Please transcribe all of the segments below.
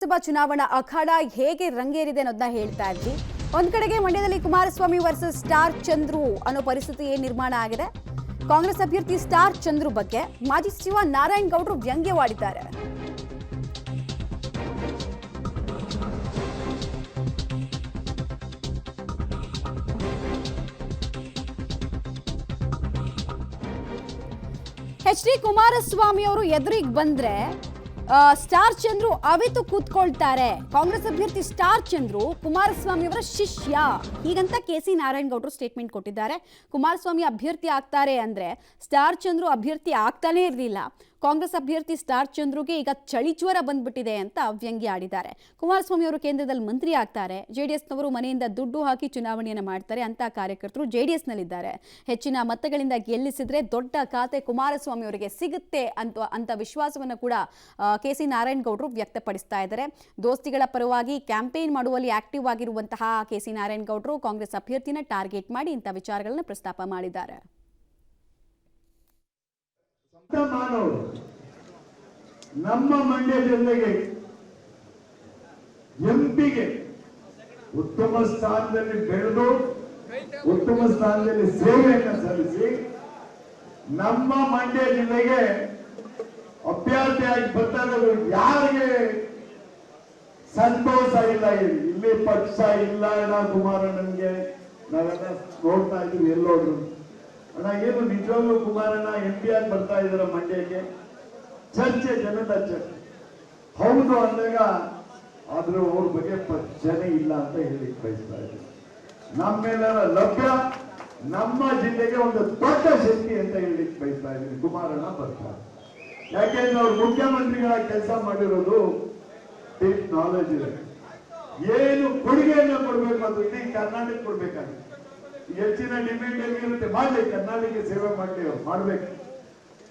ಲೋಕಸಭಾ ಚುನಾವಣಾ ಅಖಾಡ ಹೇಗೆ ರಂಗೇರಿದೆ ಅನ್ನೋದನ್ನ ಹೇಳ್ತಾ ಇದ್ವಿ. ಒಂದ್ ಕಡೆಗೆ ಮಂಡ್ಯದಲ್ಲಿ ಕುಮಾರಸ್ವಾಮಿ ವರ್ಸಸ್ ಸ್ಟಾರ್ ಚಂದ್ರು ಅನ್ನೋ ಪರಿಸ್ಥಿತಿ ನಿರ್ಮಾಣ ಆಗಿದೆ. ಕಾಂಗ್ರೆಸ್ ಅಭ್ಯರ್ಥಿ ಸ್ಟಾರ್ ಚಂದ್ರು ಬಗ್ಗೆ ಮಾಜಿ ಸಚಿವ ನಾರಾಯಣ್ ಗೌಡ್ರು ವ್ಯಂಗ್ಯವಾಡಿದ್ದಾರೆ. ಎಚ್.ಡಿ. ಕುಮಾರಸ್ವಾಮಿ ಅವರು ಎದುರಿಗೆ ಬಂದ್ರೆ ಸ್ಟಾರ್ ಚಂದ್ರು ಅವಿತು ಕೂತ್ಕೊಳ್ತಾರೆ. ಕಾಂಗ್ರೆಸ್ ಅಭ್ಯರ್ಥಿ ಸ್ಟಾರ್ ಚಂದ್ರು ಕುಮಾರಸ್ವಾಮಿ ಅವರ ಶಿಷ್ಯ ಹೀಗಂತ ಕೆ.ಸಿ. ನಾರಾಯಣ್ ಗೌಡ್ರು ಸ್ಟೇಟ್ಮೆಂಟ್ ಕೊಟ್ಟಿದ್ದಾರೆ. ಕುಮಾರಸ್ವಾಮಿ ಅಭ್ಯರ್ಥಿ ಆಗ್ತಾರೆ ಅಂದ್ರೆ ಸ್ಟಾರ್ ಚಂದ್ರು ಅಭ್ಯರ್ಥಿ ಆಗ್ತಾನೇ ಇರಲಿಲ್ಲ. ಕಾಂಗ್ರೆಸ್ ಅಭ್ಯರ್ಥಿ ಸ್ಟಾರ್ ಚಂದ್ರುಗೆ ಈಗ ಚಳಿ ಜ್ವರ ಬಂದ್ಬಿಟ್ಟಿದೆ ಅಂತ ವ್ಯಂಗ್ಯ ಆಡಿದ್ದಾರೆ. ಕುಮಾರಸ್ವಾಮಿ ಅವರು ಕೇಂದ್ರದಲ್ಲಿ ಮಂತ್ರಿ ಆಗ್ತಾರೆ, ಜೆಡಿಎಸ್ನವರು ಮನೆಯಿಂದ ದುಡ್ಡು ಹಾಕಿ ಚುನಾವಣೆಯನ್ನು ಮಾಡ್ತಾರೆ ಅಂತ ಕಾರ್ಯಕರ್ತರು ಜೆಡಿಎಸ್ನಲ್ಲಿದ್ದಾರೆ. ಹೆಚ್ಚಿನ ಮತಗಳಿಂದ ಗೆಲ್ಲಿಸಿದ್ರೆ ದೊಡ್ಡ ಖಾತೆ ಕುಮಾರಸ್ವಾಮಿ ಅವರಿಗೆ ಸಿಗುತ್ತೆ ಅಂತ ವಿಶ್ವಾಸವನ್ನು ಕೂಡ ಕೆ.ಸಿ. ನಾರಾಯಣ್ ಗೌಡ್ರು ವ್ಯಕ್ತಪಡಿಸ್ತಾ ಇದ್ದಾರೆ. ದೋಸ್ತಿಗಳ ಪರವಾಗಿ ಕ್ಯಾಂಪೇನ್ ಮಾಡುವಲ್ಲಿ ಆಕ್ಟಿವ್ ಆಗಿರುವಂತಹ ಕೆ.ಸಿ. ನಾರಾಯಣ್ ಗೌಡ್ರು ಕಾಂಗ್ರೆಸ್ ಅಭ್ಯರ್ಥಿನ ಟಾರ್ಗೆಟ್ ಮಾಡಿ ಇಂಥ ವಿಚಾರಗಳನ್ನು ಪ್ರಸ್ತಾಪ ಮಾಡಿದ್ದಾರೆ. ನಮ್ಮ ಮಂಡ್ಯ ಜಿಲ್ಲೆಗೆ ಎಂಪಿಗೆ ಉತ್ತಮ ಸ್ಥಾನದಲ್ಲಿ ಬೆಳೆದು ಉತ್ತಮ ಸ್ಥಾನದಲ್ಲಿ ಸೇವೆಯನ್ನು ಸಲ್ಲಿಸಿ ನಮ್ಮ ಮಂಡ್ಯ ಜಿಲ್ಲೆಗೆ ಅಭ್ಯರ್ಥಿಯಾಗಿ ಬರ್ತಾ ಇರೋದು ಯಾರಿಗೆ ಸಂತೋಷ ಇಲ್ಲ. ಇಲ್ಲಿ ಪಕ್ಷ ಇಲ್ಲ ಅಣ್ಣ ಕುಮಾರಣ್ಣನ್ಗೆ ನಾವೆಲ್ಲ ನೋಡ್ತಾ ಇದೀವಿ. ಎಲ್ಲೋದ್ರು ಅಣ್ಣ ಏನು ನಿಜವಾಗ್ಲೂ ಕುಮಾರಣ್ಣ ಎಂಪಿ ಆಗಿ ಬರ್ತಾ ಇದಾರೆ ಮಂಡ್ಯಕ್ಕೆ, ಚರ್ಚೆ ಜನದ ಚರ್ಚೆ ಹೌದು ಅಂದಾಗ ಆದ್ರೂ ಅವ್ರ ಬಗ್ಗೆ ಪರಿಚಯನೇ ಇಲ್ಲ ಅಂತ ಹೇಳಿ ಬಯಸ್ತಾ ಇದ್ದಾರೆ. ನಮ್ಮೆಲ್ಲರ ಲಭ್ಯ ನಮ್ಮ ಜಿಲ್ಲೆಗೆ ಒಂದು ದೊಡ್ಡ ಶಕ್ತಿ ಅಂತ ಹೇಳಿ ಬಯಸ್ತಾ ಇದ್ದೀನಿ. ಕುಮಾರಣ್ಣ ಬರ್ತಾರೆ, ಯಾಕೆಂದ್ರೆ ಅವ್ರು ಮುಖ್ಯಮಂತ್ರಿಗಳ ಕೆಲಸ ಮಾಡಿರೋದು ಡೀಪ್ ನಾಲೆಜ್ ಇದೆ. ಏನು ಕೊಡುಗೆಯನ್ನ ಕೊಡ್ಬೇಕು ಅದು ಇಡೀ ಕರ್ನಾಟಕ ಕೊಡ್ಬೇಕಾಗಿದೆ. ಹೆಚ್ಚಿನ ಡಿಮ್ಯಾಂಡ್ ಎಲ್ಲಿರುತ್ತೆ ಮಾಡಲಿ, ಕರ್ನಾಟಕ ಸೇವೆ ಮಾಡ್ಬೇಕು.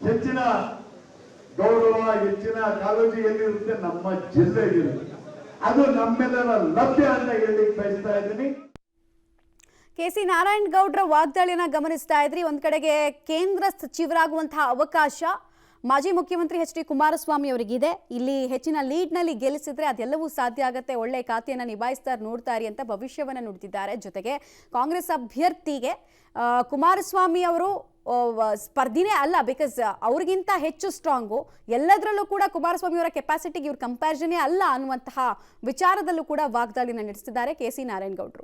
ಹೆಚ್ಚಿನ ಗೌರವ ಹೆಚ್ಚಿನ ಕಾಳಜಿ ಎಲ್ಲಿರುತ್ತೆ ನಮ್ಮ ಜಿಲ್ಲೆಗಿರುತ್ತೆ. ಅದು ನಮ್ಮೆಲ್ಲರ ಲಭ್ಯ ಅಂತ ಹೇಳಿ ಬಯಸ್ತಾ ಇದ್ದೀನಿ. ಕೆ.ಸಿ. ನಾರಾಯಣ್ ಗೌಡ್ರ ವಾಗ್ದಾಳಿಯನ್ನ ಗಮನಿಸ್ತಾ ಇದ್ರಿ. ಒಂದ್ ಕಡೆಗೆ ಕೇಂದ್ರ ಸಚಿವರಾಗುವಂತಹ ಅವಕಾಶ ಮಾಜಿ ಮುಖ್ಯಮಂತ್ರಿ ಎಚ್.ಡಿ. ಕುಮಾರಸ್ವಾಮಿ ಅವರಿಗಿದೆ. ಇಲ್ಲಿ ಹೆಚ್ಚಿನ ಲೀಡ್ನಲ್ಲಿ ಗೆಲ್ಲಿಸಿದ್ರೆ ಅದೆಲ್ಲವೂ ಸಾಧ್ಯ ಆಗುತ್ತೆ, ಒಳ್ಳೆ ಖಾತೆಯನ್ನು ನಿಭಾಯಿಸ್ತಾರೆ ನೋಡ್ತಾರೆ ಅಂತ ಭವಿಷ್ಯವನ್ನು ನುಡಿದಿದ್ದಾರೆ. ಜೊತೆಗೆ ಕಾಂಗ್ರೆಸ್ ಅಭ್ಯರ್ಥಿಗೆ ಕುಮಾರಸ್ವಾಮಿ ಅವರು ಸ್ಪರ್ಧಿನೇ ಅಲ್ಲ, ಬಿಕಾಸ್ ಅವ್ರಿಗಿಂತ ಹೆಚ್ಚು ಸ್ಟ್ರಾಂಗು, ಎಲ್ಲದರಲ್ಲೂ ಕೂಡ ಕುಮಾರಸ್ವಾಮಿ ಅವರ ಕೆಪಾಸಿಟಿಗೆ ಇವ್ರ ಕಂಪ್ಯಾರಿಸನೇ ಅಲ್ಲ ಅನ್ನುವಂತಹ ವಿಚಾರದಲ್ಲೂ ಕೂಡ ವಾಗ್ದಾಳಿಯನ್ನು ನಡೆಸಿದ್ದಾರೆ ಕೆ.ಸಿ. ನಾರಾಯಣ್ ಗೌಡ್ರು.